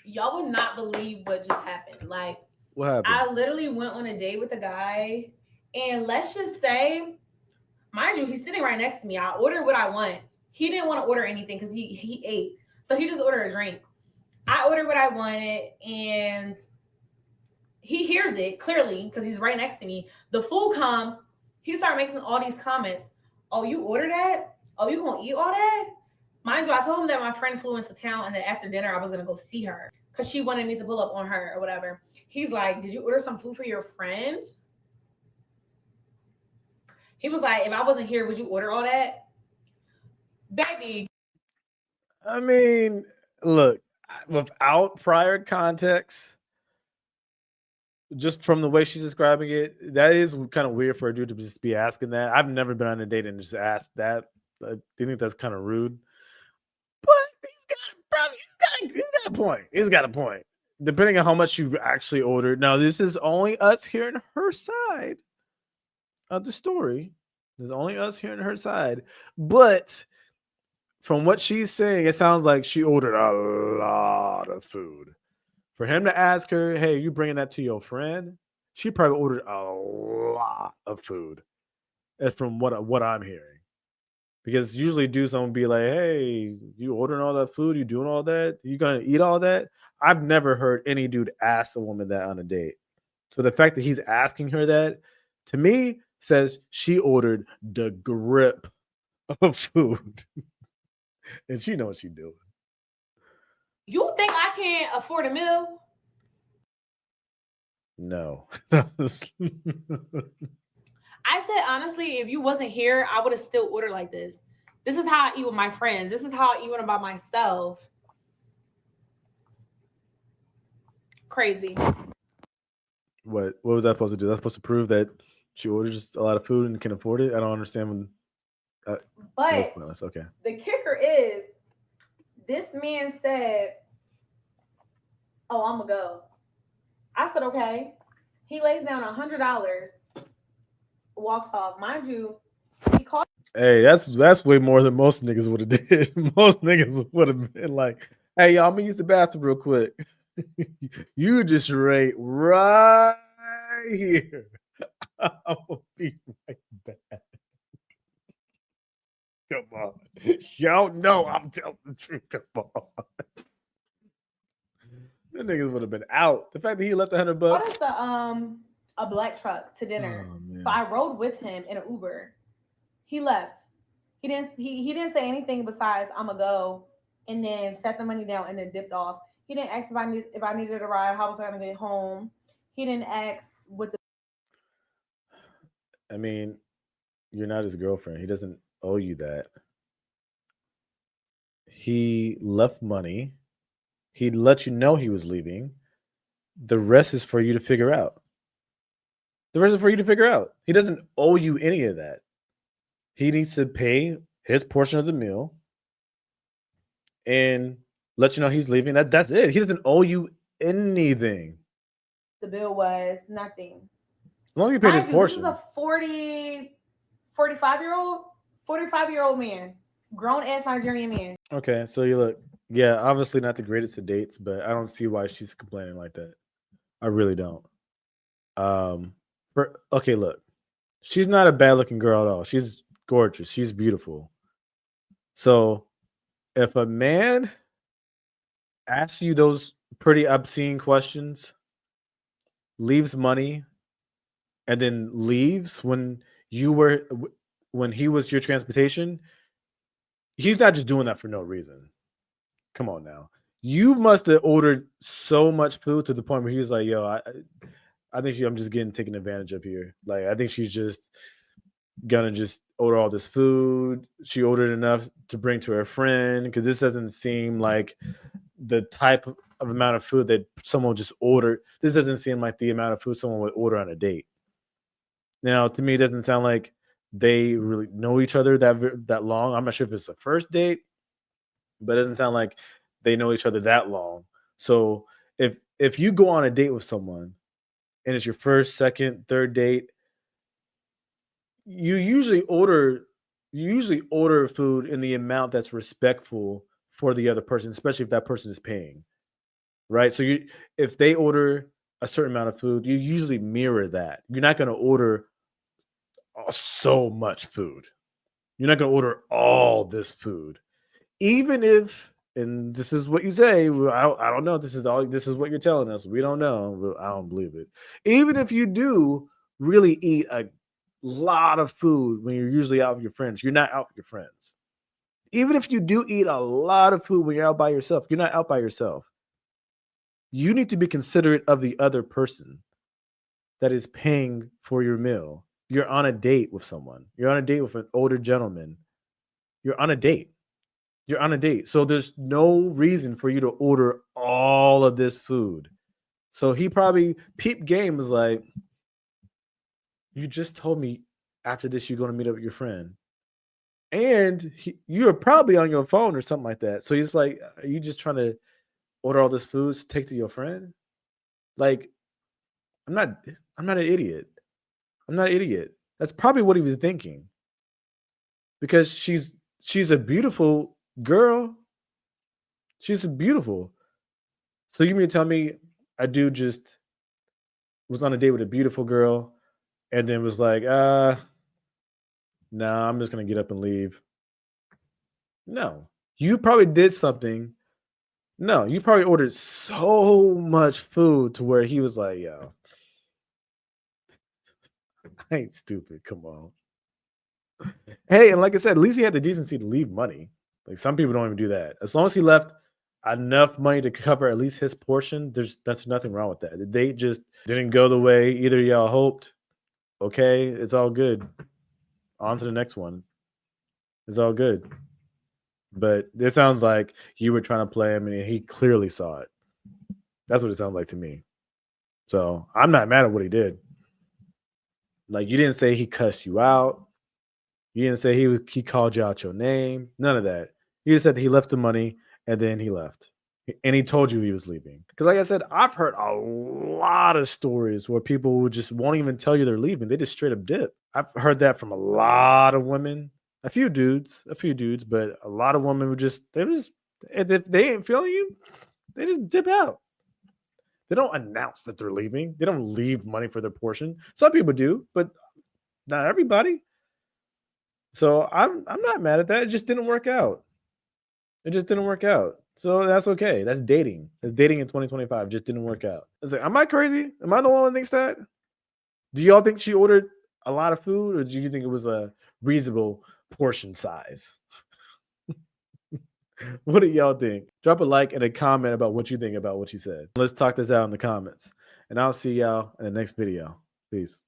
Y'all would not believe what just happened. Like, What happened? I literally went on a date with a guy, and let's just say, mind you, he's sitting right next to me. I ordered what I want. He didn't want to order anything because he ate, so he just ordered a drink. I ordered what I wanted, and he hears it clearly because he's right next to me. The food comes. He started making all these comments. Oh, you ordered that? Oh, you gonna eat all that? Mind you, I told him that my friend flew into town and that after dinner I was gonna go see her because she wanted me to pull up on her or whatever. He's like, "Did you order some food for your friends?" He was like, "If I wasn't here, would you order all that?" Baby, I mean, look, without prior context, just from the way she's describing it, that is kind of weird for a dude to just be asking that. I've never been on a date and just asked that. I think that's kind of rude. But he's got a point. He's got a point. Depending on how much you actually ordered. Now, this is only us hearing her side of the story. There's only us hearing her side. But from what she's saying, it sounds like she ordered a lot of food. For him to ask her, "Hey, you bringing that to your friend?" She probably ordered a lot of food. That's from what I'm hearing. Because usually dudes don't be like, "Hey, you ordering all that food? You doing all that? You gonna eat all that?" I've never heard any dude ask a woman that on a date. So the fact that he's asking her that, to me, says she ordered the grip of food, and she knows what she's doing. you think I can't afford a meal? No. I said honestly, if you wasn't here, I would have still ordered like this. This is how I eat with my friends. This is how I eat when I'm by myself. Crazy. What was that supposed to do? That's supposed to prove that she ordered just a lot of food and can afford it? I don't understand when uh, that's But pointless. Okay. the kicker is this man said, "Oh, I'm gonna go." I said, "Okay." He lays down $100, walks off. Mind you, he called. Hey, that's way more than most niggas would have did. Most niggas would have been like, "Hey, y'all, I'm gonna use the bathroom real quick." You just right here. I'm gonna be right back. Come on. Y'all know I'm telling the truth. Come on. The niggas would have been out. The fact that he left What $100. is the a black truck to dinner? Oh So man. I rode with him in an Uber. He left. He didn't say anything besides "I'm gonna go," and then set the money down and then dipped off. He didn't ask if I needed a ride. How was I gonna get home? He didn't ask what the I mean, you're not his girlfriend. He doesn't owe you that. He left money. He let you know he was leaving. The rest is for you to figure out. The rest is for you to figure out. He doesn't owe you any of that. He needs to pay his portion of the meal and let you know he's leaving. That's it. He doesn't owe you anything. bill was. Nothing. As long as you paid his Mind you, this is portion. a 45 year old, 45-year-old man, grown ass Nigerian man. Okay, so you look, yeah, obviously not the greatest of dates, but I don't see why she's complaining like that. I really don't. Um, okay, look, she's not a bad looking girl at all. She's gorgeous. She's beautiful. So if a man asks you those pretty obscene questions, leaves money, and then leaves when he was your transportation, he's not just doing that for no reason. Come on now. You must have ordered so much food to the point where he was like, "Yo, I think I'm just getting taken advantage of here. Like, I think she's just gonna just order all this food. She ordered enough to bring to her friend because this doesn't seem like the type of amount of food that someone just ordered. This doesn't seem like the amount of food someone would order on a date. Now, to me, it doesn't sound like they really know each other that long. I'm not sure if it's a first date, but it doesn't sound like they know each other that long. So if you go on a date with someone and it's your first, second, third date, you usually order food in the amount that's respectful for the other person, especially if that person is paying. right? So if they order a certain amount of food, you usually mirror that. You're not going to order so much food. You're not going to order all this food, even if. And this is what you say. Well, I don't know. This is what you're telling us. We don't know. I don't believe it. Even if you do really eat a lot of food when you're usually out with your friends, you're not out with your friends. Even if you do eat a lot of food when you're out by yourself, you're not out by yourself. You need to be considerate of the other person that is paying for your meal. You're on a date with someone. You're on a date with an older gentleman. You're on a date. You're on a date. So there's no reason for you to order all of this food. So he probably peep game was like, you just told me after this you're going to meet up with your friend. And you're probably on your phone or something like that. So he's like, are you just trying to order all this food to take to your friend? Like, I'm not an idiot. I'm not an idiot. That's probably what he was thinking. Because she's a beautiful girl. She's beautiful. So you mean to tell me a dude just was on a date with a beautiful girl and then was like, nah, I'm just gonna get up and leave. No. You probably did something. No, you probably ordered so much food to where he was like, yo, I ain't stupid. Come on. Hey, and like I said, at least he had the decency to leave money. Like some people don't even do that. As long as he left enough money to cover at least his portion, that's nothing wrong with that. They just didn't go the way either y'all hoped. Okay, it's all good. On to the next one. It's all good. But it sounds like you were trying to play him and he clearly saw it. That's what it sounds like to me. So I'm not mad at what he did. Like you didn't say he cussed you out. You didn't say he called you out your name. None of that. You just said that he left the money and then he left. And he told you he was leaving. Because like I said, I've heard a lot of stories where people just won't even tell you they're leaving. They just straight up dip. I've heard that from a lot of women. A few dudes, but a lot of women would if they ain't feeling you, they just dip out. They don't announce that they're leaving. They don't leave money for their portion. Some people do, but not everybody. So I'm not mad at that. It just didn't work out. It just didn't work out. So that's okay. That's dating. It's dating in 2025. Just didn't work out. It's like, am I crazy? Am I the one that thinks that? Do y'all think she ordered a lot of food, or do you think it was a reasonable portion size? What do y'all think? Drop a like and a comment about what you think about what she said. Let's talk this out in the comments. And I'll see y'all in the next video. Peace.